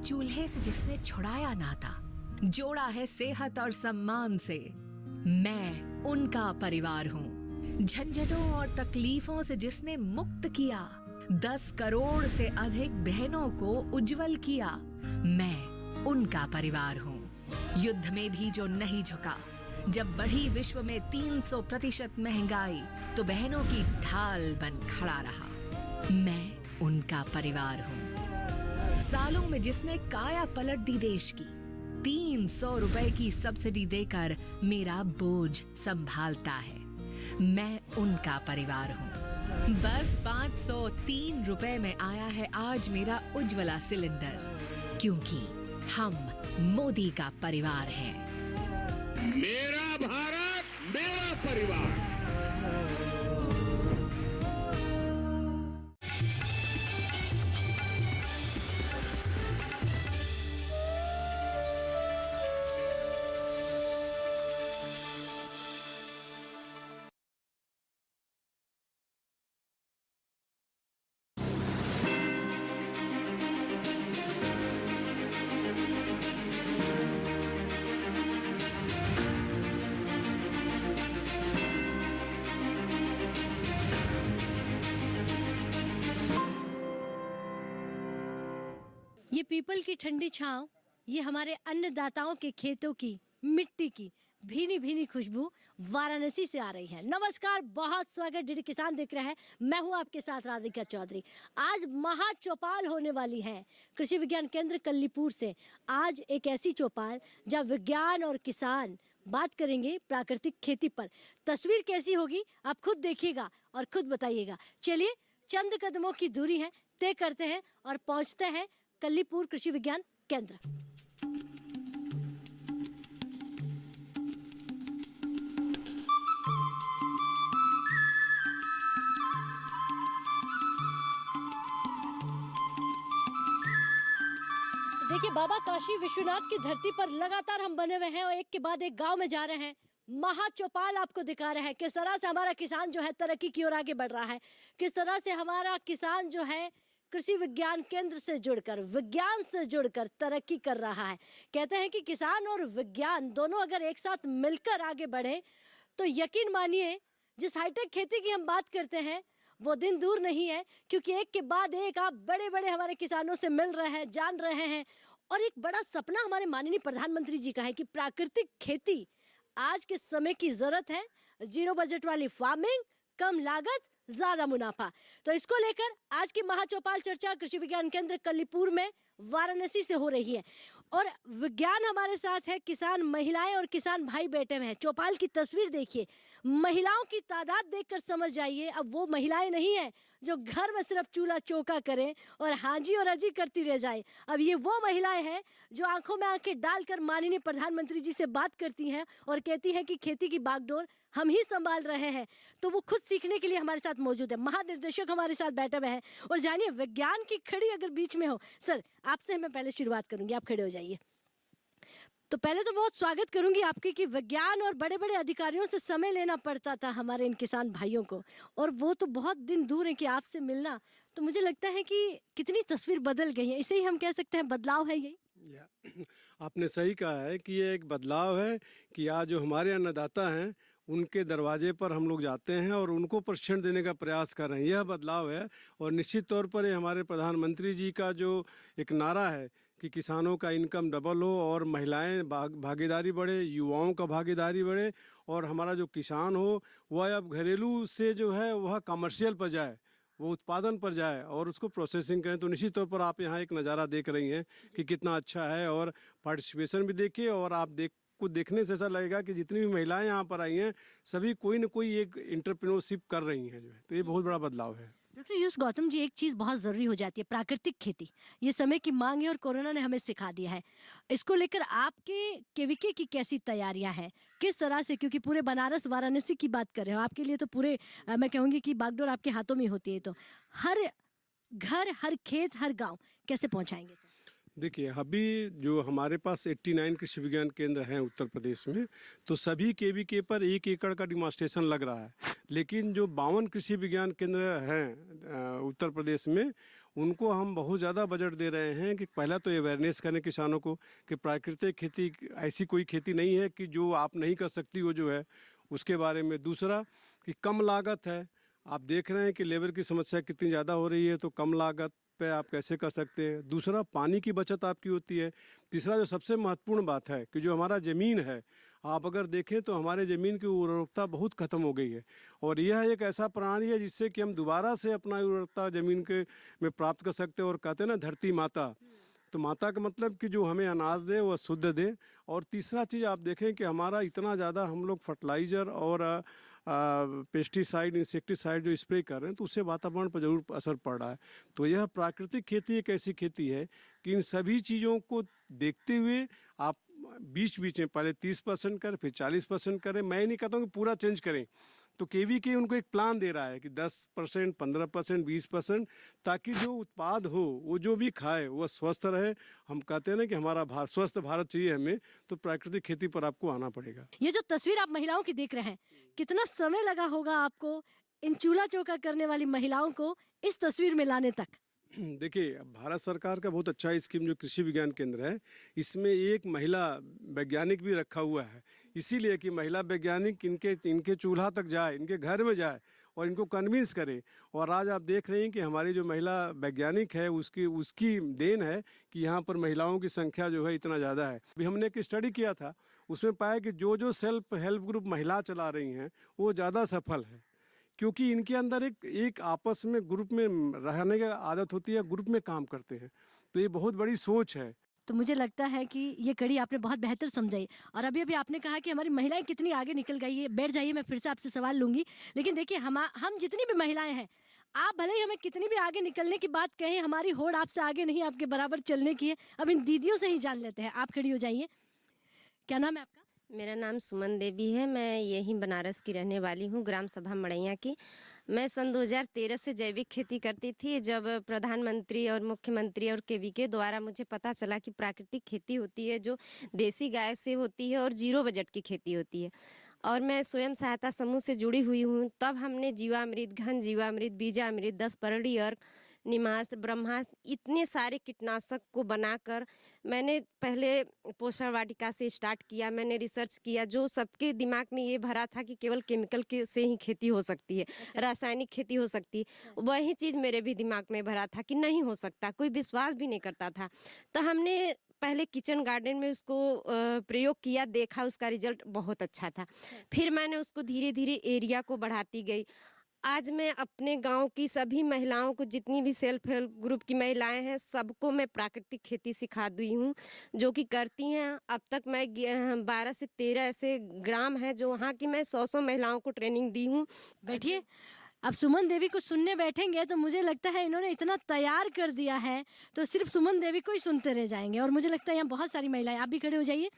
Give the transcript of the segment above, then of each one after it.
चूल्हे से जिसने छुड़ाया नाता, जोड़ा है सेहत और सम्मान से, मैं उनका परिवार हूँ। झंझटों और तकलीफों से जिसने मुक्त किया, 10 करोड़ से अधिक बहनों को उज्जवल किया, मैं उनका परिवार हूँ। युद्ध में भी जो नहीं झुका, जब बढ़ी विश्व में 300% महंगाई, तो बहनों की ढाल बन खड़ा रहा, मैं उनका परिवार हूँ। सालों में जिसने काया पलट दी देश की, 300 रुपए की सब्सिडी देकर मेरा बोझ संभालता है, मैं उनका परिवार हूँ। बस 503 रुपए में आया है आज मेरा उज्ज्वला सिलेंडर, क्योंकि हम मोदी का परिवार हैं। मेरा भारत, मेरा परिवार। ये पीपल की ठंडी छांव, ये हमारे अन्नदाताओं के खेतों की मिट्टी की भीनी भीनी खुशबू वाराणसी से आ रही है। नमस्कार, बहुत स्वागत, डीडी किसान देख रहे हैं। मैं हूं आपके साथ राधिका चौधरी। आज महाचौपाल होने वाली है कृषि विज्ञान केंद्र कल्लीपुर से। आज एक ऐसी चौपाल जहां विज्ञान और किसान बात करेंगे प्राकृतिक खेती पर। तस्वीर कैसी होगी आप खुद देखिएगा और खुद बताइएगा। चलिए, चंद कदमों की दूरी है, तय करते हैं और पहुंचते हैं कल्लीपुर कृषि विज्ञान केंद्र। तो देखिए, बाबा काशी विश्वनाथ की धरती पर लगातार हम बने हुए हैं और एक के बाद एक गांव में जा रहे हैं। महाचौपाल आपको दिखा रहे हैं किस तरह से हमारा किसान जो है तरक्की की ओर आगे बढ़ रहा है, किस तरह से हमारा किसान जो है कृषि विज्ञान केंद्र से जुड़कर, विज्ञान से जुड़कर तरक्की कर रहा है। कहते हैं कि किसान और विज्ञान दोनों अगर एक साथ मिलकर आगे बढ़े तो यकीन मानिए, जिस हाईटेक खेती की हम बात करते हैं वो दिन दूर नहीं है, क्योंकि एक के बाद एक आप बड़े बड़े हमारे किसानों से मिल रहे हैं, जान रहे हैं। और एक बड़ा सपना हमारे माननीय प्रधानमंत्री जी का है कि प्राकृतिक खेती आज के समय की जरूरत है। 0 बजट वाली फार्मिंग, कम लागत, ज्यादा मुनाफा। तो इसको लेकर आज की महाचौपाल चर्चा कृषि विज्ञान केंद्र कल्लीपुर में वाराणसी से हो रही है। और विज्ञान हमारे साथ है, किसान महिलाएं और किसान भाई बैठे हुए हैं। चौपाल की तस्वीर देखिए, महिलाओं की तादाद देखकर समझ जाइए अब वो महिलाएं नहीं है जो घर में सिर्फ चूल्हा चौका करें और हाजी और अजी करती रह जाए। अब ये वो महिलाएं हैं जो आंखों में आंखें डालकर माननीय प्रधानमंत्री जी से बात करती हैं और कहती हैं कि खेती की बागडोर हम ही संभाल रहे हैं। तो वो खुद सीखने के लिए हमारे साथ मौजूद है। महानिर्देशक हमारे साथ बैठे हुए हैं और जानिए, विज्ञान की खड़ी अगर बीच में हो। सर, आपसे मैं पहले शुरुआत करूंगी, आप खड़े हो जाइए। तो पहले तो बहुत स्वागत करूंगी आपकी कि विज्ञान और बड़े बड़े अधिकारियों से समय लेना पड़ता था हमारे इन किसान भाइयों को, और वो तो बहुत दिन दूर है कि आपसे मिलना। तो मुझे लगता है कि कितनी तस्वीर बदल गई है, इसे ही हम कह सकते हैं बदलाव है यही। आपने सही कहा है कि ये एक बदलाव है कि आज जो हमारे अन्नदाता हैं उनके दरवाजे पर हम लोग जाते हैं और उनको प्रशिक्षण देने का प्रयास कर रहे हैं। यह बदलाव है और निश्चित तौर पर ये हमारे प्रधानमंत्री जी का जो एक नारा है कि किसानों का इनकम डबल हो और महिलाएं भागीदारी बढ़े, युवाओं का भागीदारी बढ़े और हमारा जो किसान हो वह अब घरेलू से जो है वह कमर्शियल पर जाए, वो उत्पादन पर जाए और उसको प्रोसेसिंग करें। तो निश्चित तौर पर आप यहाँ एक नज़ारा देख रही हैं कि कितना अच्छा है, और पार्टिसिपेशन भी देखिए और आप कुछ देखने से ऐसा लगेगा कि जितनी भी महिलाएं यहाँ पर आई हैं सभी कोई न कोई एक एंटरप्रेन्योरशिप कर रही हैं जो है। तो ये बहुत बड़ा बदलाव है। डॉक्टर यूस गौतम जी, एक चीज़ बहुत ज़रूरी हो जाती है, प्राकृतिक खेती। ये समय की मांग है और कोरोना ने हमें सिखा दिया है। इसको लेकर आपके केवीके की कैसी तैयारियां हैं, किस तरह से, क्योंकि पूरे बनारस वाराणसी की बात कर रहे हो, आपके लिए तो पूरे मैं कहूँगी कि बागडोर आपके हाथों में होती है। तो हर घर, हर खेत, हर गाँव कैसे पहुँचाएंगे सर? देखिए, अभी जो हमारे पास 89 कृषि विज्ञान केंद्र हैं उत्तर प्रदेश में, तो सभी केवीके पर 1 एकड़ का डिमॉन्स्ट्रेशन लग रहा है। लेकिन जो 52 कृषि विज्ञान केंद्र हैं उत्तर प्रदेश में, उनको हम बहुत ज़्यादा बजट दे रहे हैं कि पहला तो अवेयरनेस करें किसानों को कि प्राकृतिक खेती ऐसी कोई खेती नहीं है कि जो आप नहीं कर सकती हो जो है उसके बारे में। दूसरा कि कम लागत है, आप देख रहे हैं कि लेबर की समस्या कितनी ज़्यादा हो रही है, तो कम लागत पे आप कैसे कर सकते हैं। दूसरा पानी की बचत आपकी होती है। तीसरा जो सबसे महत्वपूर्ण बात है कि जो हमारा ज़मीन है, आप अगर देखें तो हमारे ज़मीन की उर्वरकता बहुत ख़त्म हो गई है और यह एक ऐसा प्रणाली है जिससे कि हम दोबारा से अपना उर्वरकता ज़मीन के में प्राप्त कर सकते हैं। और कहते हैं ना धरती माता, तो माता का मतलब कि जो हमें अनाज दे वह शुद्ध दे। और तीसरा चीज़ आप देखें कि हमारा इतना ज़्यादा हम लोग फर्टिलाइज़र और पेस्टिसाइड इंसेक्टिसाइड जो स्प्रे कर रहे हैं तो उससे वातावरण पर ज़रूर असर पड़ रहा है। तो यह प्राकृतिक खेती एक ऐसी खेती है कि इन सभी चीज़ों को देखते हुए आप बीच बीच में पहले 30% करें, फिर 40% करें। मैं नहीं कहता हूँ कि पूरा चेंज करें, तो केवीके उनको एक प्लान दे रहा है कि 10%, 15%, 20%, ताकि जो उत्पाद हो वो जो भी खाए वह स्वस्थ रहे। हम कहते हैं ना कि हमारा स्वस्थ भारत चाहिए हमें, तो प्राकृतिक खेती पर आपको आना पड़ेगा। ये जो तस्वीर आप महिलाओं की देख रहे हैं, कितना समय लगा होगा आपको इन चूल्हा चौका करने वाली महिलाओं को इस तस्वीर में लाने तक? देखिए, भारत सरकार का बहुत अच्छा स्कीम जो कृषि विज्ञान केंद्र है, इसमें एक महिला वैज्ञानिक भी रखा हुआ है, इसीलिए कि महिला वैज्ञानिक इनके चूल्हा तक जाए, इनके घर में जाए और इनको कन्विंस करे। और आज आप देख रहे हैं कि हमारी जो महिला वैज्ञानिक है उसकी देन है कि यहाँ पर महिलाओं की संख्या जो है इतना ज़्यादा है। अभी हमने एक स्टडी किया था, उसमें पाया कि जो सेल्फ हेल्प ग्रुप महिला चला रही हैं वो ज़्यादा सफल है, क्योंकि इनके अंदर एक आपस में ग्रुप में रहने की आदत होती है, ग्रुप में काम करते हैं। तो ये बहुत बड़ी सोच है। तो मुझे लगता है कि ये कड़ी आपने बहुत बेहतर समझाई। और अभी अभी आपने कहा कि हमारी महिलाएं कितनी आगे निकल गई है। बैठ जाइए, मैं फिर से आपसे सवाल लूंगी। लेकिन देखिए, हम जितनी भी महिलाएं हैं, आप भले ही हमें कितनी भी आगे निकलने की बात कहें, हमारी होड़ आपसे आगे नहीं, आपके बराबर चलने की है। अब इन दीदियों से ही जान लेते हैं। आप खड़ी हो जाइए। क्या नाम है आपका? मेरा नाम सुमन देवी है। मैं यहीं बनारस की रहने वाली हूँ, ग्राम सभा मड़ैया की। मैं सन 2013 से जैविक खेती करती थी। जब प्रधानमंत्री और मुख्यमंत्री और केवीके द्वारा मुझे पता चला कि प्राकृतिक खेती होती है जो देसी गाय से होती है और 0 बजट की खेती होती है, और मैं स्वयं सहायता समूह से जुड़ी हुई हूँ, तब हमने जीवामृत, घन जीवामृत, बीजामृत, 10 परड़ी अर्क, निमास्त्र, ब्रह्मास्त्र, इतने सारे कीटनाशक को बनाकर मैंने पहले पोषण वाटिका से स्टार्ट किया। मैंने रिसर्च किया, जो सबके दिमाग में ये भरा था कि केवल केमिकल के से ही खेती हो सकती है, रासायनिक खेती हो सकती है। वही चीज़ मेरे भी दिमाग में भरा था कि नहीं हो सकता, कोई विश्वास भी नहीं करता था। तो हमने पहले किचन गार्डन में उसको प्रयोग किया, देखा, उसका रिजल्ट बहुत अच्छा था। फिर मैंने उसको धीरे धीरे एरिया को बढ़ाती गई। आज मैं अपने गांव की सभी महिलाओं को, जितनी भी सेल्फ हेल्प ग्रुप की महिलाएं हैं, सबको मैं प्राकृतिक खेती सिखा दी हूँ, जो कि करती हैं। अब तक मैं 12 से 13 ऐसे ग्राम हैं जो वहाँ की मैं 100 महिलाओं को ट्रेनिंग दी हूँ। बैठिए। अब सुमन देवी को सुनने बैठेंगे तो मुझे लगता है इन्होंने इतना तैयार कर दिया है, तो सिर्फ सुमन देवी को ही सुनते रह जाएंगे। और मुझे लगता है यहाँ बहुत सारी महिलाएं। आप भी खड़े हो जाइए।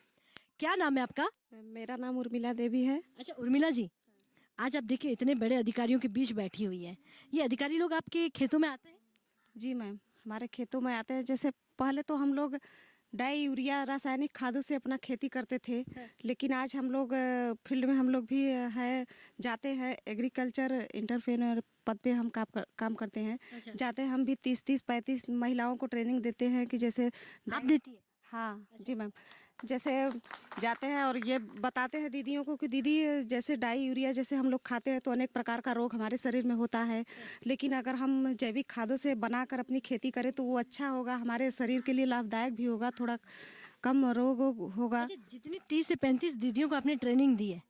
क्या नाम है आपका? मेरा नाम उर्मिला देवी है। अच्छा उर्मिला जी, आज आप देखिए इतने बड़े अधिकारियों के बीच बैठी हुई है। ये अधिकारी लोग आपके खेतों में आते हैं? जी मैम, हमारे खेतों में आते हैं। जैसे पहले तो हम लोग डाई यूरिया रासायनिक खादों से अपना खेती करते थे, लेकिन आज हम लोग फील्ड में हम लोग भी है जाते हैं। एग्रीकल्चर इंटरप्रेन्योर पद पे हम काम करते हैं। जाते हैं हम भी 30-35 महिलाओं को ट्रेनिंग देते हैं कि जैसे आप देती है? हाँ जी मैम, जैसे जाते हैं और ये बताते हैं दीदियों को कि दीदी जैसे डाई यूरिया जैसे हम लोग खाते हैं तो अनेक प्रकार का रोग हमारे शरीर में होता है, लेकिन अगर हम जैविक खादों से बनाकर अपनी खेती करें तो वो अच्छा होगा, हमारे शरीर के लिए लाभदायक भी होगा, थोड़ा कम रोग होगा। अच्छा, जितनी 30 से 35 दीदियों को आपने ट्रेनिंग दी है,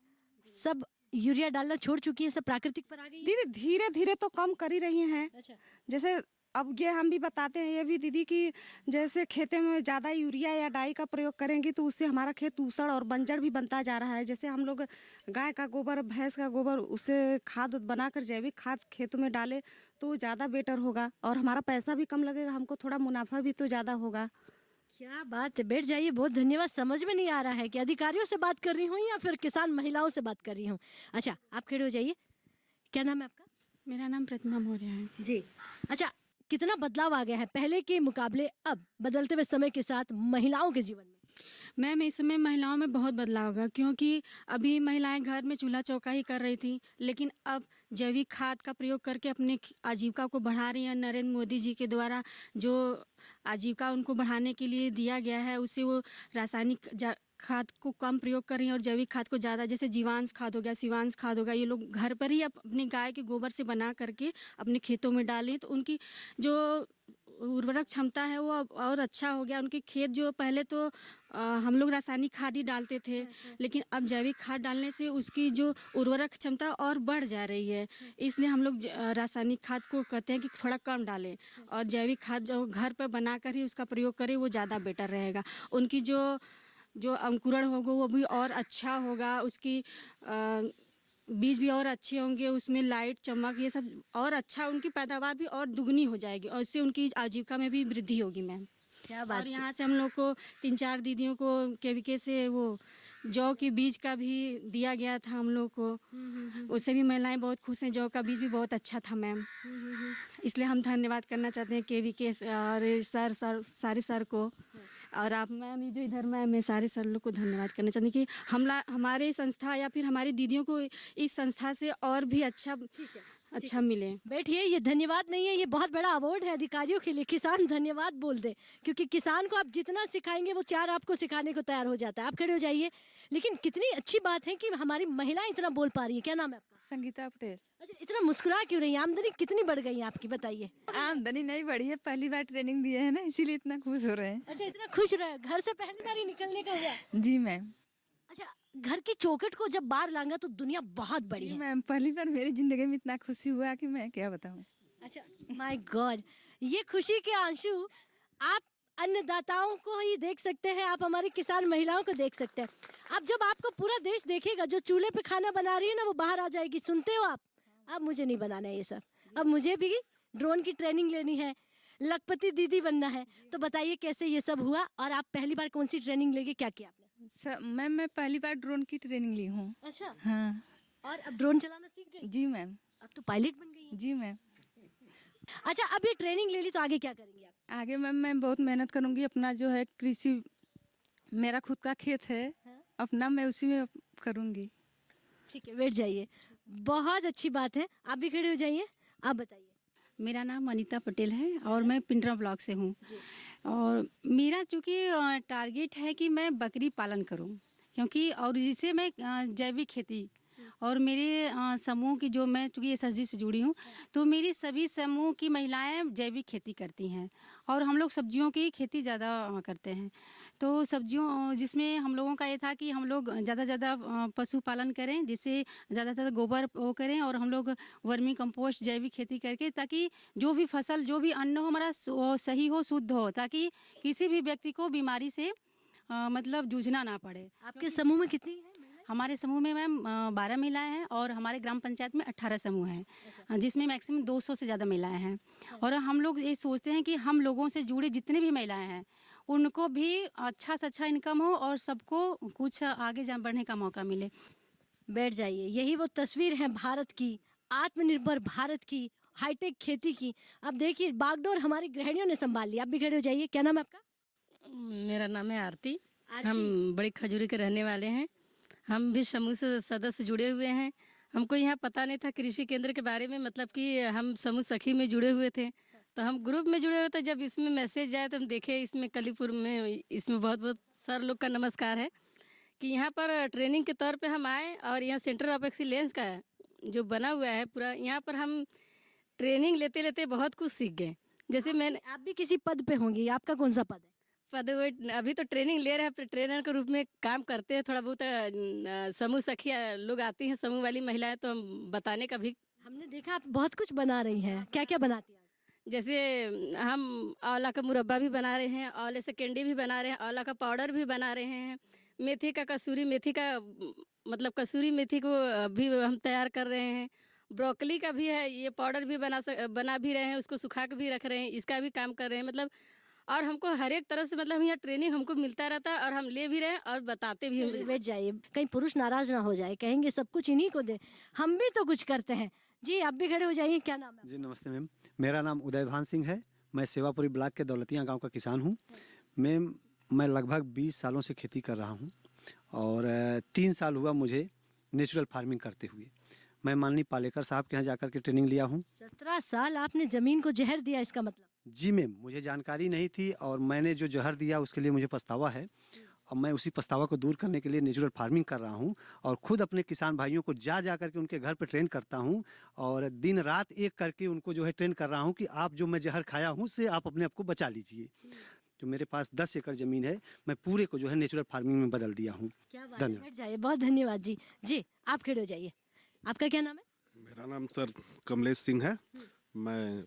सब यूरिया डालना छोड़ चुकी है, सब प्राकृतिक पर आ गई है? दीदी धीरे धीरे तो कम कर ही रही हैं। अच्छा। जैसे अब ये हम भी बताते हैं ये भी दीदी कि जैसे खेते में ज़्यादा यूरिया या डाई का प्रयोग करेंगे तो उससे हमारा खेत ऊसड़ और बंजर भी बनता जा रहा है। जैसे हम लोग गाय का गोबर, भैंस का गोबर, उससे खाद बनाकर जैविक खाद खेतों में डाले तो ज़्यादा बेटर होगा और हमारा पैसा भी कम लगेगा, हमको थोड़ा मुनाफा भी तो ज़्यादा होगा। क्या बात है, बैठ जाइए। बहुत धन्यवाद। समझ में नहीं आ रहा है कि अधिकारियों से बात कर रही हूँ या फिर किसान महिलाओं से बात कर रही हूँ। अच्छा आप खड़े हो जाइए। क्या नाम है आपका? मेरा नाम प्रतिमा मौर्य है जी। अच्छा, कितना बदलाव आ गया है पहले के मुकाबले अब बदलते हुए समय के साथ महिलाओं के जीवन में? मैम इस समय महिलाओं में बहुत बदलाव होगा, क्योंकि अभी महिलाएं घर में चूल्हा चौका ही कर रही थी, लेकिन अब जैविक खाद का प्रयोग करके अपने आजीविका को बढ़ा रही हैं। नरेंद्र मोदी जी के द्वारा जो आजीविका उनको बढ़ाने के लिए दिया गया है, उससे वो रासायनिक खाद को कम प्रयोग कर रही हैं और जैविक खाद को ज़्यादा, जैसे जीवांश खाद हो गया, शिवांश खाद हो गया, ये लोग घर पर ही अपनी गाय के गोबर से बना करके अपने खेतों में डालें, तो उनकी जो उर्वरक क्षमता है वो अब और अच्छा हो गया। उनके खेत जो पहले तो हम लोग रासायनिक खाद ही डालते थे, लेकिन अब जैविक खाद डालने से उसकी जो उर्वरक क्षमता और बढ़ जा रही है। इसलिए हम लोग रासायनिक खाद को कहते हैं कि थोड़ा कम डालें और जैविक खाद जो घर पर बना कर ही उसका प्रयोग करें, वो ज़्यादा बेटर रहेगा। उनकी जो अंकुरण होगा वो भी और अच्छा होगा, उसकी बीज भी और अच्छे होंगे, उसमें लाइट चमक ये सब और अच्छा, उनकी पैदावार भी और दुगनी हो जाएगी और इससे उनकी आजीविका में भी वृद्धि होगी मैम। क्या बात और यहाँ से हम लोग को 3-4 दीदियों को केवीके से वो जौ के बीज का भी दिया गया था हम लोग को, उससे भी महिलाएं बहुत खुश हैं। जौ का बीज भी बहुत अच्छा था मैम, इसलिए हम धन्यवाद करना चाहते हैं केवीके और सारे सर को, और आप मैम ये जो इधर मैं सारे सर लोग को धन्यवाद करना चाहती हूँ कि हमारे संस्था या फिर हमारी दीदियों को इस संस्था से और भी अच्छा मिले। बैठिए, ये धन्यवाद नहीं है, ये बहुत बड़ा अवार्ड है अधिकारियों के लिए। किसान धन्यवाद बोल दे, क्योंकि किसान को आप जितना सिखाएंगे वो 4 आपको सिखाने को तैयार हो जाता है। आप खड़े हो जाइए। लेकिन कितनी अच्छी बात है कि हमारी महिलाएं इतना बोल पा रही है। क्या नाम है आपका? संगीता पटेल। अच्छा, इतना मुस्कुरा क्यों रही है? आमदनी कितनी बढ़ गई है आपकी, बताइए। आमदनी नहीं बढ़ी है, पहली बार ट्रेनिंग दिए है ना, इसीलिए इतना खुश हो रहे हैं। अच्छा, इतना खुश रहे, घर से पहली बार ही निकलने का हुआ? जी मैम। अच्छा, घर की चौखट को जब बाहर लांगा तो दुनिया बहुत बड़ी है मैम। पहली बार मेरी जिंदगी में इतना खुशी हुआ कि मैं क्या बताऊं। अच्छा, माय गॉड, ये खुशी के आंसू आप अन्नदाताओं को ही देख सकते हैं, आप हमारी किसान महिलाओं को देख सकते हैं। अब जब आपको पूरा देश देखेगा, जो चूल्हे पे खाना बना रही है ना, वो बाहर आ जाएगी। सुनते हो आप? अब मुझे नहीं बनाना है ये सब, अब मुझे भी ड्रोन की ट्रेनिंग लेनी है, लखपति दीदी बनना है। तो बताइए कैसे ये सब हुआ, और आप पहली बार कौन सी ट्रेनिंग लेके क्या किया आपने? मैम मैं पहली बार ड्रोन की ट्रेनिंग ली हूँ। अच्छा, हाँ। और अब ड्रोन चलाना सीख गई? जी मैम। अब तो पायलट बन गई है। जी मैम। अच्छा, अब ये ट्रेनिंग ले ली तो आगे क्या करेंगे आप? आगे मैम मैं बहुत मेहनत करूँगी। अपना जो है कृषि, मेरा खुद का खेत है अपना, मैं उसी में करूँगी। ठीक है, बैठ जाइए। बहुत अच्छी बात है, आप भी खड़े हो जाइए। आप बताइए। मेरा नाम अनीता पटेल है और मैं पिंडरा ब्लॉक से हूँ। और मेरा चूँकि टारगेट है कि मैं बकरी पालन करूँ, क्योंकि और जिससे मैं जैविक खेती, और मेरे समूह की जो मैं चूँकि SSG से जुड़ी हूँ, तो मेरी सभी समूह की महिलाएं जैविक खेती करती हैं और हम लोग सब्जियों की खेती ज़्यादा करते हैं। तो सब्जियों जिसमें हम लोगों का ये था कि हम लोग ज़्यादा से ज़्यादा पशुपालन करें, जिससे ज़्यादा से ज़्यादा गोबर वो करें, और हम लोग वर्मी कंपोस्ट जैविक खेती करके, ताकि जो भी फसल जो भी अन्न हो हमारा सही हो, शुद्ध हो, ताकि किसी भी व्यक्ति को बीमारी से मतलब जूझना ना पड़े। आपके समूह में कितनी है? हमारे समूह में मैम 12 महिलाएं हैं और हमारे ग्राम पंचायत में 18 समूह हैं, जिसमें मैक्सिमम 200 से ज़्यादा महिलाएं हैं। और हम लोग ये सोचते हैं कि हम लोगों से जुड़े जितने भी महिलाएं हैं उनको भी अच्छा से अच्छा इनकम हो और सबको कुछ आगे बढ़ने का मौका मिले। बैठ जाइए। यही वो तस्वीर है भारत की, आत्मनिर्भर भारत की, हाईटेक खेती की। अब देखिए, बागडोर हमारी गृहिणियों ने संभाल लिया। आप भी खड़े हो जाइए। क्या नाम है आपका? मेरा नाम है आरती। हम बड़ी खजूरी के रहने वाले हैं। हम भी समूह से सदस्य जुड़े हुए हैं। हमको यहाँ पता नहीं था कृषि केंद्र के बारे में, मतलब कि हम समूह सखी में जुड़े हुए थे, तो हम ग्रुप में जुड़े हुए थे। जब इसमें मैसेज आया तो हम देखे इसमें कलीपुर में, इसमें बहुत बहुत सर लोग का नमस्कार है कि यहाँ पर ट्रेनिंग के तौर पे हम आए, और यहाँ सेंटर ऑफ एक्सीलेंस का जो बना हुआ है पूरा, यहाँ पर हम ट्रेनिंग लेते लेते बहुत कुछ सीख गए। जैसे मैंने, आप भी किसी पद पे होंगे, आपका कौन सा पद है? पद अभी तो ट्रेनिंग ले रहे हैं, ट्रेनर के रूप में काम करते हैं। थोड़ा बहुत समूह सखी लोग आती हैं, समूह वाली महिलाएं, तो हम बताने का भी। हमने देखा आप बहुत कुछ बना रही हैं। क्या क्या बनाती हैं? जैसे हम आंवला का मुरब्बा भी बना रहे हैं, आंवले से कैंडी भी बना रहे हैं, आंवला का पाउडर भी बना रहे हैं, मेथी का कसूरी मेथी का मतलब कसूरी मेथी को भी हम तैयार कर रहे हैं, ब्रोकली का भी है, ये पाउडर भी बना भी रहे हैं, उसको सुखा के भी रख रहे हैं, इसका भी काम कर रहे हैं। मतलब और हमको हर एक तरह से मतलब यहाँ ट्रेनिंग हमको मिलता रहता है, और हम ले भी रहे हैं और बताते भी हैं। बैठ जाइए, कहीं पुरुष नाराज ना हो जाए, कहेंगे सब कुछ इन्हीं को दे, हम भी तो कुछ करते हैं। जी, आप भी खड़े हो जाइए। क्या नाम है? जी नमस्ते मैम, मेरा नाम उदय भान सिंह है। मैं सेवापुरी ब्लॉक के दौलतिया गांव का किसान हूं। मैम मैं लगभग 20 सालों से खेती कर रहा हूँ और 3 साल हुआ मुझे नेचुरल फार्मिंग करते हुए। मैं माननीय पालेकर साहब के यहाँ जाकर के ट्रेनिंग लिया हूँ। 17 साल आपने जमीन को जहर दिया, इसका मतलब? जी मैम, मुझे जानकारी नहीं थी और मैंने जो जहर दिया उसके लिए मुझे पछतावा है और मैं उसी पछतावा को दूर करने के लिए नेचुरल फार्मिंग कर रहा हूँ और खुद अपने किसान भाइयों को जा करके उनके घर पे ट्रेन करता हूँ और दिन रात एक करके उनको जो है ट्रेन कर रहा हूँ कि आप जो मैं जहर खाया हूँ उससे आप अपने आप को बचा लीजिए। जो मेरे पास 10 एकड़ ज़मीन है, मैं पूरे को जो है नेचुरल फार्मिंग में बदल दिया हूँ। धन्यवाद। बैठ जाइए, बहुत धन्यवाद जी। जी आप खड़े हो जाइए। आपका क्या नाम है? मेरा नाम सर कमलेश सिंह है। मैं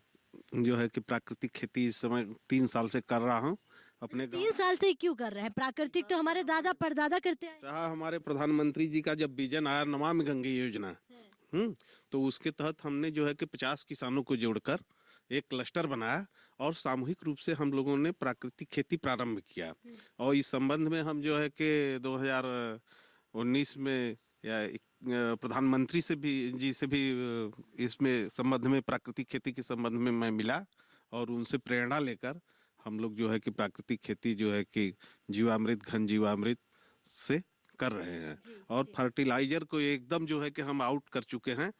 जो है कि प्राकृतिक खेती इस समय 3 साल से कर रहा हूँ अपने 3 साल से क्यों कर रहे हैं? प्राकृतिक तो हमारे दादा परदादा करते हैं। गाँव। हमारे प्रधानमंत्री जी का जब विजन आया नमामि गंगे योजना, तो उसके तहत हमने जो है कि 50 किसानों को जोड़कर एक क्लस्टर बनाया और सामूहिक रूप से हम लोगों ने प्राकृतिक खेती प्रारंभ किया। और इस संबंध में हम जो है कि 2019 में या प्रधानमंत्री से भी इसमें संबंध में प्राकृतिक खेती के संबंध में मैं मिला और उनसे प्रेरणा लेकर हम लोग जो है कि प्राकृतिक खेती जो है कि जीवामृत, घन जीवामृत से कर रहे हैं और फर्टिलाइजर को एकदम जो है कि हम आउट कर चुके हैं।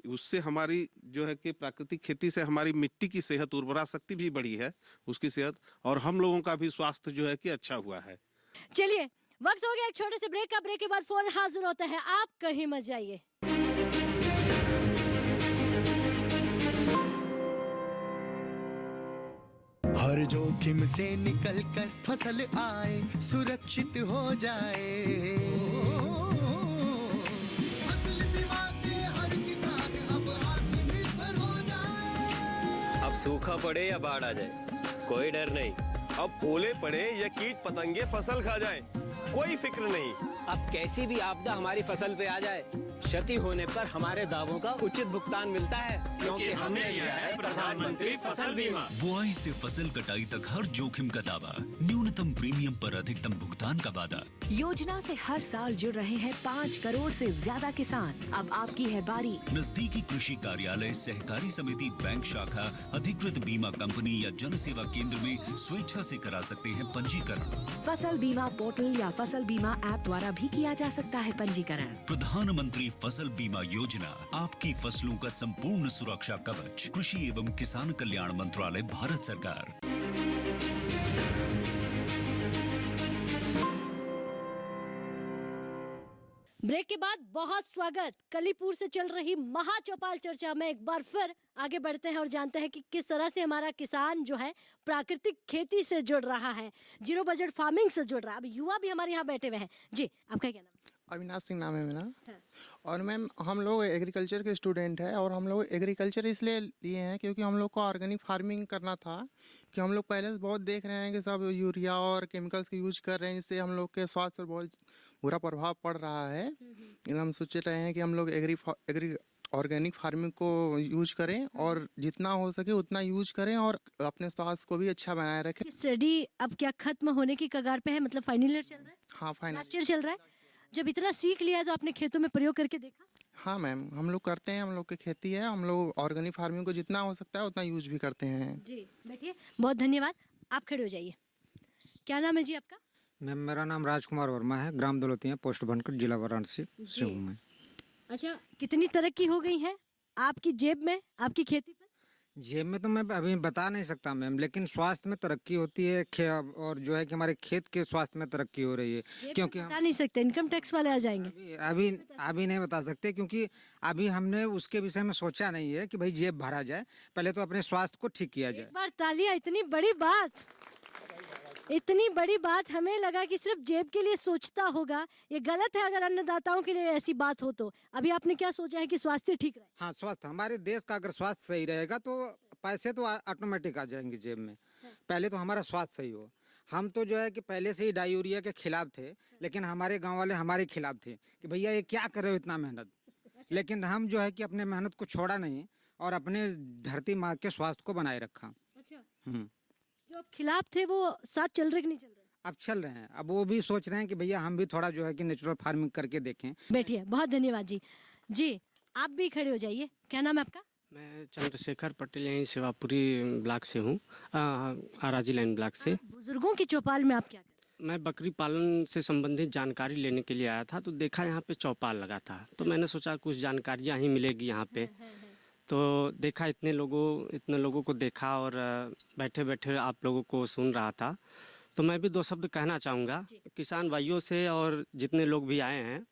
उससे हमारी जो है कि प्राकृतिक खेती से हमारी मिट्टी की सेहत, उर्वरा शक्ति भी बढ़ी है, उसकी सेहत, और हम लोगों का भी स्वास्थ्य जो है कि अच्छा हुआ है। चलिए वक्त हो गया एक छोटे से ब्रेक का। ब्रेक के बाद फोन हाजिर होता है, आप कहीं मत जाइए। हर जोखिम से निकल कर फसल आए, सुरक्षित हो जाए। फसल बीमा से हर किसान अब आत्मनिर्भर हो जाए। अब सूखा पड़े या बाढ़ आ जाए, कोई डर नहीं। अब ओले पड़े या कीट पतंगे फसल खा जाए, कोई फिक्र नहीं। अब कैसी भी आपदा हमारी फसल पे आ जाए, क्षति होने पर हमारे दावों का उचित भुगतान मिलता है, क्योंकि हमने लिया है प्रधानमंत्री फसल बीमा। बुआई से फसल कटाई तक हर जोखिम का दावा, न्यूनतम प्रीमियम पर अधिकतम भुगतान का वादा। योजना से हर साल जुड़ रहे हैं 5 करोड़ से ज्यादा किसान। अब आपकी है बारी। नजदीकी कृषि कार्यालय, सहकारी समिति, बैंक शाखा, अधिकृत बीमा कंपनी या जन सेवा केंद्र में स्वेच्छा से करा सकते हैं पंजीकरण। फसल बीमा पोर्टल या फसल बीमा ऐप द्वारा भी किया जा सकता है पंजीकरण। प्रधानमंत्री फसल बीमा योजना, आपकी फसलों का संपूर्ण सुरक्षा कवच। कृषि एवं किसान कल्याण मंत्रालय, भारत सरकार। ब्रेक के बाद बहुत स्वागत। कलीपुर से चल रही महाचौपाल चर्चा में एक बार फिर आगे बढ़ते हैं और जानते हैं कि किस तरह से हमारा किसान जो है प्राकृतिक खेती से जुड़ रहा है, जीरो बजट फार्मिंग से जुड़ रहा है। अब युवा भी हमारे यहाँ बैठे हुए हैं। जी आपका क्या नाम? अविनाश सिंह नाम है मेरा। और मैम हम लोग एग्रीकल्चर के स्टूडेंट हैं और हम लोग एग्रीकल्चर इसलिए लिए हैं क्योंकि हम लोग को ऑर्गेनिक फार्मिंग करना था। कि हम लोग पहले से बहुत देख रहे हैं कि सब यूरिया और केमिकल्स का यूज कर रहे हैं, इससे हम लोग के स्वास्थ्य पर बहुत बुरा प्रभाव पड़ रहा है। हम सोच रहे हैं कि हम लोग ऑर्गेनिक फार्मिंग को यूज करें और जितना हो सके उतना यूज करें और अपने स्वास्थ्य को भी अच्छा बनाए रखें। स्टडी अब क्या खत्म होने की कगार पे है? मतलब फाइनल ईयर चल रहा है? हाँ, फाइनल ईयर चल रहा है। जब इतना सीख लिया तो आपने खेतों में प्रयोग करके देखा? हाँ मैम, हम लोग करते हैं, हम लोग की खेती है, हम लोग ऑर्गेनिक फार्मिंग को जितना हो सकता है उतना यूज भी करते हैं। जी बैठिए, बहुत धन्यवाद। आप खड़े हो जाइए। क्या नाम है जी आपका? मैम मेरा नाम राजकुमार वर्मा है, ग्राम दौलतिया, पोस्ट बनकर, जिला वाराणसी से हूँ मैं। अच्छा, कितनी तरक्की हो गई है आपकी जेब में, आपकी खेती पर? जेब में तो मैं अभी बता नहीं सकता मैम, लेकिन स्वास्थ्य में तरक्की होती है और जो है कि हमारे खेत के स्वास्थ्य में तरक्की हो रही है। क्योंकि हम बता नहीं सकते, इनकम टैक्स वाले आ जाएंगे। अभी नहीं बता सकते क्योंकि अभी हमने उसके विषय में सोचा नहीं है कि भाई जेब भरा जाए, पहले तो अपने स्वास्थ्य को ठीक किया जाए। एक बार तालियां। इतनी बड़ी बात, इतनी बड़ी बात। हमें लगा कि सिर्फ जेब के लिए सोचता होगा, ये गलत है। अगर अन्नदाताओं के लिए ऐसी बात हो तो अभी आपने क्या सोचा है कि स्वास्थ्य ठीक रहे? हाँ, स्वास्थ्य, हमारे देश का अगर स्वास्थ्य सही रहेगा तो पैसे तो ऑटोमेटिक आ जाएंगे जेब में। पहले तो हमारा स्वास्थ्य सही हो। हम तो जो है कि पहले से ही डायूरिया के खिलाफ थे, लेकिन हमारे गांव वाले हमारे खिलाफ थे कि भैया ये क्या कर रहे हो इतना मेहनत। लेकिन हम जो है कि अपने मेहनत को छोड़ा नहीं और अपने धरती माँ के स्वास्थ्य को बनाए रखा। अच्छा, जो आप खिलाफ थे वो साथ चल रहे कि नहीं चल रहे? अब चल रहे हैं। अब वो भी सोच रहे हैं कि भैया हम भी थोड़ा जो है कि नेचुरल फार्मिंग करके देखें। बैठिए, बहुत धन्यवाद जी। जी आप भी खड़े हो जाइए। क्या नाम है आपका? मैं चंद्रशेखर पटेल यहीं सेवापुरी ब्लॉक से हूँ, आराजी लाइन ब्लॉक से। बुजुर्गों की चौपाल में आप क्या करते मैं बकरी पालन से संबंधित जानकारी लेने के लिए आया था, तो देखा यहाँ पे चौपाल लगा था, तो मैंने सोचा कुछ जानकारियाँ ही मिलेगी यहाँ पे। तो देखा इतने लोगों को देखा और बैठे बैठे आप लोगों को सुन रहा था, तो मैं भी दो शब्द कहना चाहूँगा किसान भाइयों से और जितने लोग भी आए हैं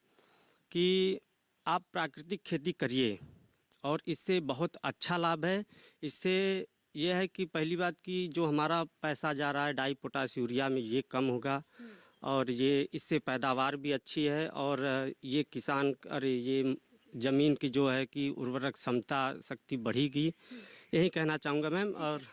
कि आप प्राकृतिक खेती करिए और इससे बहुत अच्छा लाभ है। इससे यह है कि पहली बात कि जो हमारा पैसा जा रहा है डाई पोटाश यूरिया में ये कम होगा और ये इससे पैदावार भी अच्छी है और ये ये ज़मीन की जो है कि उर्वरक क्षमता शक्ति बढ़ेगी, यही कहना चाहूँगा मैम। और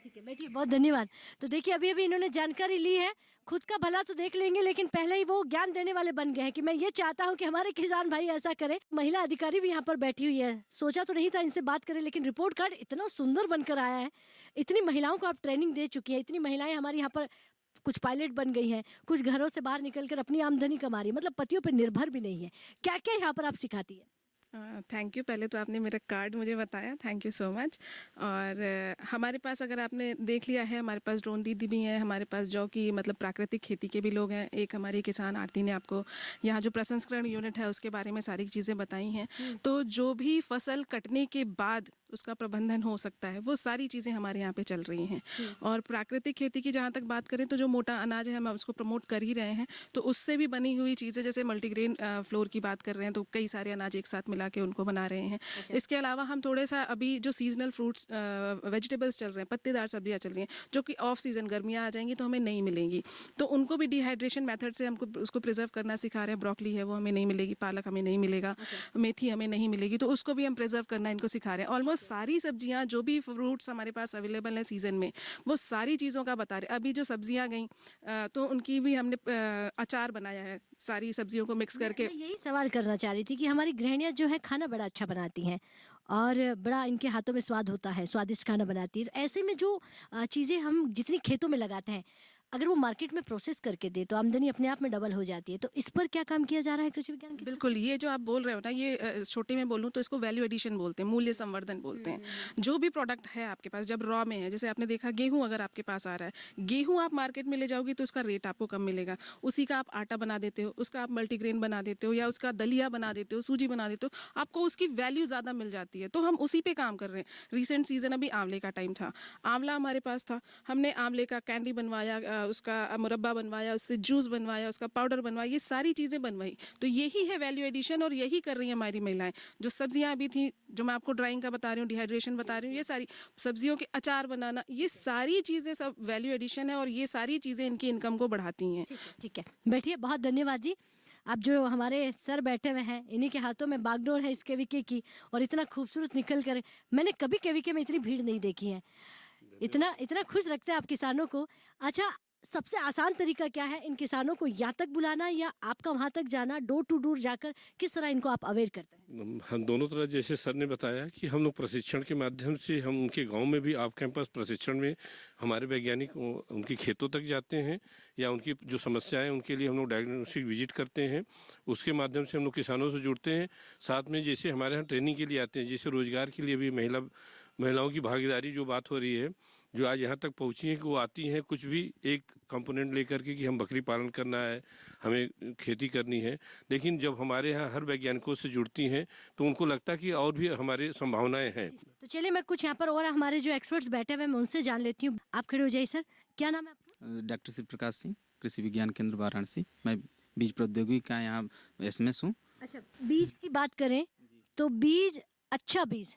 ठीक है, बैठिए, बहुत धन्यवाद। तो देखिए अभी इन्होंने जानकारी ली है, खुद का भला तो देख लेंगे लेकिन पहले ही वो ज्ञान देने वाले बन गए हैं कि मैं ये चाहता हूँ कि हमारे किसान भाई ऐसा करें। महिला अधिकारी भी यहाँ पर बैठी हुई है, सोचा तो नहीं था इनसे बात करें, लेकिन रिपोर्ट कार्ड इतना सुंदर बनकर आया है। इतनी महिलाओं को आप ट्रेनिंग दे चुकी हैं, इतनी महिलाएं हमारी यहाँ पर कुछ पायलट बन गई हैं, कुछ घरों से बाहर निकलकर अपनी आमदनी कमा रही है, मतलब पतियों पर निर्भर भी नहीं है। क्या क्या यहाँ पर आप सिखाती है? थैंक यू, पहले तो आपने मेरा कार्ड मुझे बताया, थैंक यू सो मच। और हमारे पास अगर आपने देख लिया है, हमारे पास ड्रोन दीदी भी हैं, हमारे पास जो कि मतलब प्राकृतिक खेती के भी लोग हैं। एक हमारी किसान आरती ने आपको यहाँ जो प्रसंस्करण यूनिट है उसके बारे में सारी चीज़ें बताई हैं। तो जो भी फसल कटने के बाद उसका प्रबंधन हो सकता है वो सारी चीज़ें हमारे यहाँ पे चल रही हैं। और प्राकृतिक खेती की जहाँ तक बात करें तो जो मोटा अनाज है हम उसको प्रमोट कर ही रहे हैं, तो उससे भी बनी हुई चीज़ें जैसे मल्टीग्रेन फ्लोर की बात कर रहे हैं तो कई सारे अनाज एक साथ मिला के उनको बना रहे हैं। इसके अलावा हम थोड़े सा अभी जो सीजनल फ्रूट्स वेजिटेबल्स चल रहे हैं, पत्तेदार सब्जियाँ चल रही हैं जो कि ऑफ सीजन गर्मियाँ आ जाएंगी तो हमें नहीं मिलेंगी, तो उनको भी डिहाइड्रेशन मेथड से हमको उसको प्रिजर्व करना सिखा रहे हैं। ब्रोकली है वो हमें नहीं मिलेगी, पालक हमें नहीं मिलेगा, मेथी हमें नहीं मिलेगी, तो उसको भी हम प्रिजर्व करना इनको सिखा रहे हैं। ऑलमोस्ट सारी सब्जियां जो भी फ्रूट्स हमारे पास अवेलेबल हैं सीजन में वो सारी चीज़ों का बता रहे। अभी जो सब्जियां गई तो उनकी भी हमने अचार बनाया है सारी सब्जियों को मिक्स करके। मैं यही सवाल करना चाह रही थी कि हमारी गृहिणियां जो है खाना बड़ा अच्छा बनाती हैं और बड़ा इनके हाथों में स्वाद होता है, स्वादिष्ट खाना बनाती है। ऐसे में जो चीज़ें हम जितनी खेतों में लगाते हैं अगर वो मार्केट में प्रोसेस करके दे तो आमदनी अपने आप में डबल हो जाती है। तो इस पर क्या काम किया जा रहा है कृषि विज्ञान के? बिल्कुल, ये जो आप बोल रहे हो ना, ये छोटे में बोलूँ तो इसको वैल्यू एडिशन बोलते हैं, मूल्य संवर्धन बोलते हैं। जो भी प्रोडक्ट है आपके पास जब रॉ में है, जैसे आपने देखा गेहूं अगर आपके पास आ रहा है, गेहूं आप मार्केट में ले जाओगी तो उसका रेट आपको कम मिलेगा, उसी का आप आटा बना देते हो, उसका आप मल्टीग्रेन बना देते हो या उसका दलिया बना देते हो, सूजी बना देते हो, आपको उसकी वैल्यू ज़्यादा मिल जाती है। तो हम उसी पे काम कर रहे हैं। रिसेंट सीजन अभी आंवले का टाइम था, आंवला हमारे पास था, हमने आंवले का कैंडी बनवाया, उसका मुरब्बा बनवाया, उससे जूस बनवाया, उसका पाउडर बनवाया, ये सारी चीज़ें बनवाई। तो यही है वैल्यू एडिशन और यही कर रही हैं हमारी महिलाएं। जो सब्जियां अभी थी, जो मैं आपको ड्राइंग का बता रही हूँ, डिहाइड्रेशन बता रही हूँ, ये सारी सब्जियों के अचार बनाना, ये सारी चीज़ें सब वैल्यू एडिशन है और ये सारी चीज़ें इनकी इनकम को बढ़ाती हैं। ठीक है, बैठिए, बहुत धन्यवाद जी। अब जो हमारे सर बैठे हुए हैं इन्हीं के हाथों में बागडोर है इस केवीके की और इतना खूबसूरत निकल कर, मैंने कभी केवीके में इतनी भीड़ नहीं देखी है, इतना खुश रखते हैं आप किसानों को। अच्छा, सबसे आसान तरीका क्या है इन किसानों को यहाँ तक बुलाना या आपका वहाँ तक जाना, डोर टू डोर जाकर किस तरह इनको आप अवेयर करते हैं? हम दोनों तरह, जैसे सर ने बताया कि हम लोग प्रशिक्षण के माध्यम से हम उनके गांव में भी ऑफ कैंपस प्रशिक्षण में हमारे वैज्ञानिक उनकी खेतों तक जाते हैं या उनकी जो समस्याएं उनके लिए हम लोग डायग्नोस्टिक विजिट करते हैं, उसके माध्यम से हम लोग किसानों से जुड़ते हैं। साथ में जैसे हमारे यहाँ ट्रेनिंग के लिए आते हैं, जैसे रोजगार के लिए भी महिलाओं की भागीदारी जो बात हो रही है, जो आज यहाँ तक पहुँची है कि वो आती हैं कुछ भी एक कंपोनेंट लेकर के कि हम बकरी पालन करना है, हमें खेती करनी है, लेकिन जब हमारे यहाँ हर वैज्ञानिकों से जुड़ती हैं तो उनको लगता है कि और भी हमारे संभावनाएं हैं। तो चलिए मैं कुछ यहाँ पर और हमारे जो एक्सपर्ट्स बैठे हुए हैं मैं उनसे जान लेती हूँ। आप खड़े हो जाइए सर, क्या नाम है आपका? डॉक्टर शिव प्रकाश सिंह, कृषि विज्ञान केंद्र वाराणसी। मैं बीज प्रौद्योगिकी का यहाँ एसएमएस हूँ। अच्छा, बीज की बात करें तो बीज, अच्छा बीज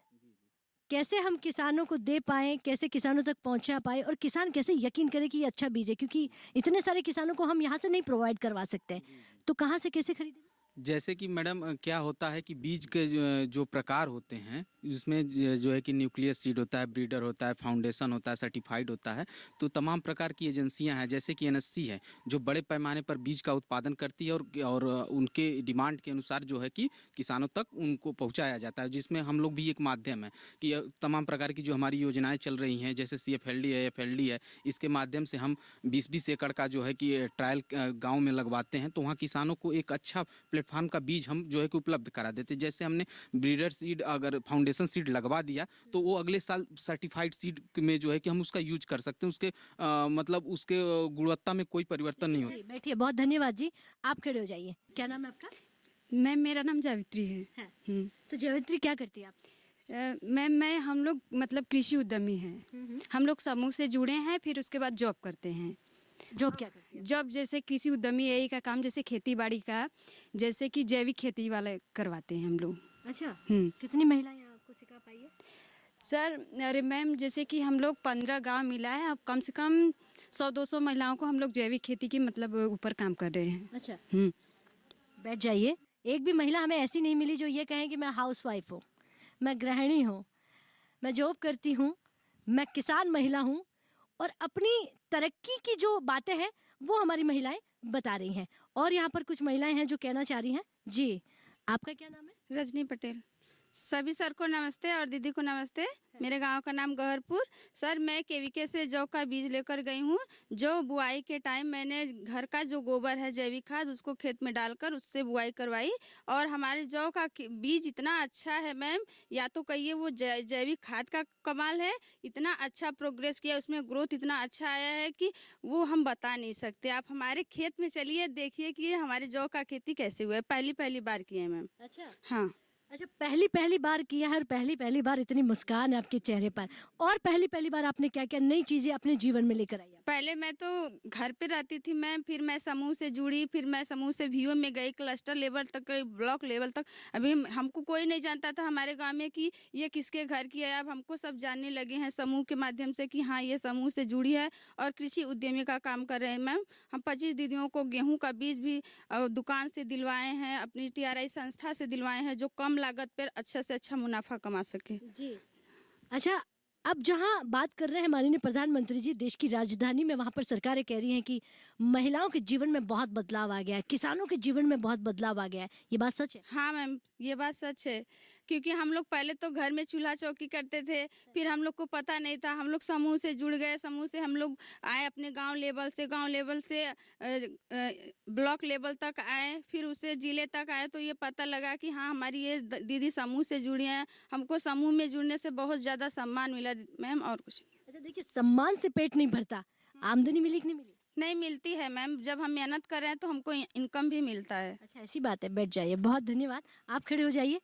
कैसे हम किसानों को दे पाएँ, कैसे किसानों तक पहुंचा पाए और किसान कैसे यकीन करे कि ये अच्छा बीज है, क्योंकि इतने सारे किसानों को हम यहाँ से नहीं प्रोवाइड करवा सकते, तो कहाँ से कैसे खरीदें? जैसे कि मैडम क्या होता है कि बीज के जो प्रकार होते हैं उसमें जो है कि न्यूक्लियस सीड होता है, ब्रीडर होता है, फाउंडेशन होता है, सर्टिफाइड होता है। तो तमाम प्रकार की एजेंसियां हैं, जैसे कि एनएससी है जो बड़े पैमाने पर बीज का उत्पादन करती है और उनके डिमांड के अनुसार जो है कि किसानों तक उनको पहुंचाया जाता है, जिसमें हम लोग भी एक माध्यम है कि तमाम प्रकार की जो हमारी योजनाएँ चल रही हैं, जैसे CFLD है, FLD है, इसके माध्यम से हम 20-20 एकड़ का जो है कि ट्रायल गाँव में लगवाते हैं, तो वहाँ किसानों को एक अच्छा प्लेटफॉर्म का बीज हम जो है कि उपलब्ध करा देते। जैसे हमने ब्रीडर सीड अगर फाउंडेशन सीड लगवा दिया तो वो अगले साल सर्टिफाइड सीड में जो है कि हम उसका यूज कर सकते हैं। उसके मतलब उसके गुणवत्ता में कोई परिवर्तन नहीं होता। बैठिए, बहुत धन्यवाद जी। आप खड़े हो जाइए। क्या नाम है आपका? मैम मेरा नाम जावित्री है। तो जावित्री क्या करती है आप? मैम मैं हम लोग मतलब कृषि उद्यमी हैं। हम लोग समूह से जुड़े हैं, फिर उसके बाद जॉब करते हैं। जॉब क्या करती है? जॉब जैसे कृषि उद्यमी यही का काम, जैसे खेती बाड़ी का, जैसे कि जैविक खेती वाले करवाते हैं हम लोग। अच्छा, कितनी महिलाएं आपको सिखा पाई है? सर अरे मैम जैसे कि हम लोग 15 गांव मिला है, अब कम से कम 100-200 महिलाओं को हम लोग जैविक खेती की मतलब ऊपर काम कर रहे हैं। अच्छा, बैठ जाइए। एक भी महिला हमें ऐसी नहीं मिली जो ये कहे कि मैं हाउस वाइफ हूँ, मैं गृहिणी हूँ, मैं जॉब करती हूँ, मैं किसान महिला हूँ, और अपनी तरक्की की जो बातें हैं वो हमारी महिलाएं बता रही हैं। और यहाँ पर कुछ महिलाएं हैं जो कहना चाह रही हैं। जी, आपका क्या नाम है? रजनी पटेल। सभी सर को नमस्ते और दीदी को नमस्ते। मेरे गांव का नाम गहरपुर। सर मैं केवीके से जौ का बीज लेकर गई हूँ। जो बुआई के टाइम मैंने घर का जो गोबर है जैविक खाद उसको खेत में डालकर उससे बुआई करवाई, और हमारे जौ का बीज इतना अच्छा है मैम, या तो कहिए वो जैविक खाद का कमाल है। इतना अच्छा प्रोग्रेस किया, उसमें ग्रोथ इतना अच्छा आया है कि वो हम बता नहीं सकते। आप हमारे खेत में चलिए, देखिए कि हमारे जौ का खेती कैसे हुआ है। पहली बार किए मैम। अच्छा, हाँ। अच्छा, पहली बार किया है, और पहली बार इतनी मुस्कान है आपके चेहरे पर। और पहली बार आपने क्या क्या नई चीजें अपने जीवन में लेकर आई? पहले मैं तो घर पे रहती थी मैम, फिर मैं समूह से जुड़ी, फिर मैं समूह से VO में गई, क्लस्टर लेवल तक, ब्लॉक लेवल तक। अभी हमको कोई नहीं जानता था हमारे गांव में कि ये किसके घर की है। अब हमको सब जानने लगे हैं समूह के माध्यम से कि हाँ ये समूह से जुड़ी है और कृषि उद्यमी का काम कर रहे हैं मैम। हम 25 दीदियों को गेहूँ का बीज भी दुकान से दिलवाए हैं, अपनी TRI संस्था से दिलवाए हैं, जो कम लागत पर अच्छा से अच्छा मुनाफा कमा सके। जी, अच्छा, अब जहां बात कर रहे हैं माननीय प्रधानमंत्री जी, देश की राजधानी में, वहां पर सरकारें कह रही हैं कि महिलाओं के जीवन में बहुत बदलाव आ गया है, किसानों के जीवन में बहुत बदलाव आ गया है। ये बात सच है? हाँ मैम, ये बात सच है, क्योंकि हम लोग पहले तो घर में चूल्हा चौकी करते थे, फिर हम लोग को पता नहीं था। हम लोग समूह से जुड़ गए, समूह से हम लोग आए अपने गांव लेवल से ब्लॉक लेवल तक आए, फिर उसे जिले तक आए, तो ये पता लगा कि हाँ हमारी ये दीदी समूह से जुड़ी हैं। हमको समूह में जुड़ने से बहुत ज़्यादा सम्मान मिला मैम, और कुछ नहीं। अच्छा, देखिए, सम्मान से पेट नहीं भरता, आमदनी मिली कि नहीं मिली? नहीं मिलती है मैम, जब हम मेहनत कर रहे हैं तो हमको इनकम भी मिलता है। अच्छा, ऐसी बात है। बैठ जाइए, बहुत धन्यवाद। आप खड़े हो जाइए।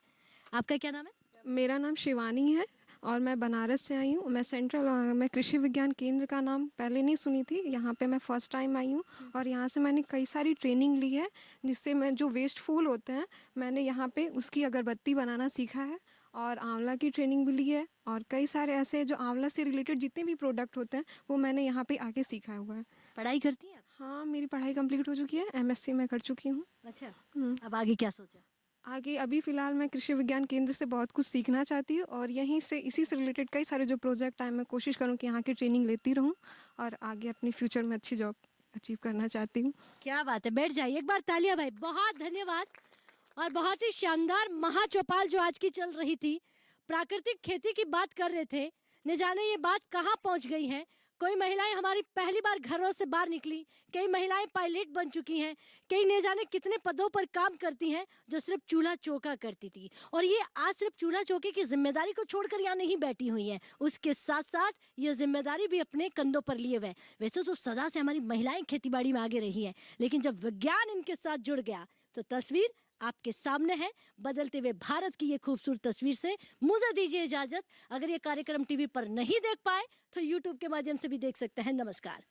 आपका क्या नाम है? मेरा नाम शिवानी है और मैं बनारस से आई हूँ। मैं कृषि विज्ञान केंद्र का नाम पहले नहीं सुनी थी, यहाँ पे मैं फर्स्ट टाइम आई हूँ, और यहाँ से मैंने कई सारी ट्रेनिंग ली है, जिससे मैं जो वेस्ट फूल होते हैं मैंने यहाँ पे उसकी अगरबत्ती बनाना सीखा है, और आंवला की ट्रेनिंग भी ली है, और कई सारे ऐसे जो आंवला से रिलेटेड जितने भी प्रोडक्ट होते हैं वो मैंने यहाँ पे आके सीखा हुआ है। पढ़ाई करती हैं? हाँ, मेरी पढ़ाई कंप्लीट हो चुकी है, MSc मैं कर चुकी हूँ। अच्छा, अब आगे क्या सोचा? आगे अभी फ़िलहाल मैं कृषि विज्ञान केंद्र से बहुत कुछ सीखना चाहती हूँ, और यहीं से इसी से रिलेटेड कई सारे जो प्रोजेक्ट आए मैं कोशिश करूँ कि यहाँ की ट्रेनिंग लेती रहूँ और आगे अपनी फ्यूचर में अच्छी जॉब अचीव करना चाहती हूँ। क्या बात है, बैठ जाइए। एक बार तालियां भाई, बहुत धन्यवाद। और बहुत ही शानदार महाचौपाल जो आज की चल रही थी, प्राकृतिक खेती की बात कर रहे थे, न जाने ये बात कहाँ पहुँच गई है। कोई महिलाएं हमारी पहली बार घरों से बाहर निकली, कई महिलाएं पायलट बन चुकी हैं, कई न जाने कितने पदों पर काम करती हैं जो सिर्फ चूल्हा चौका करती थी, और ये आज सिर्फ चूल्हा चौके की जिम्मेदारी को छोड़कर यहाँ नहीं बैठी हुई हैं, उसके साथ साथ ये जिम्मेदारी भी अपने कंधों पर लिए हुए। वैसे तो सदा से हमारी महिलाएं खेतीबाड़ी में आगे रही हैं, लेकिन जब विज्ञान इनके साथ जुड़ गया तो तस्वीर आपके सामने है। बदलते हुए भारत की ये खूबसूरत तस्वीर से मुझे दीजिए इजाजत। अगर ये कार्यक्रम TV पर नहीं देख पाए तो YouTube के माध्यम से भी देख सकते हैं। नमस्कार।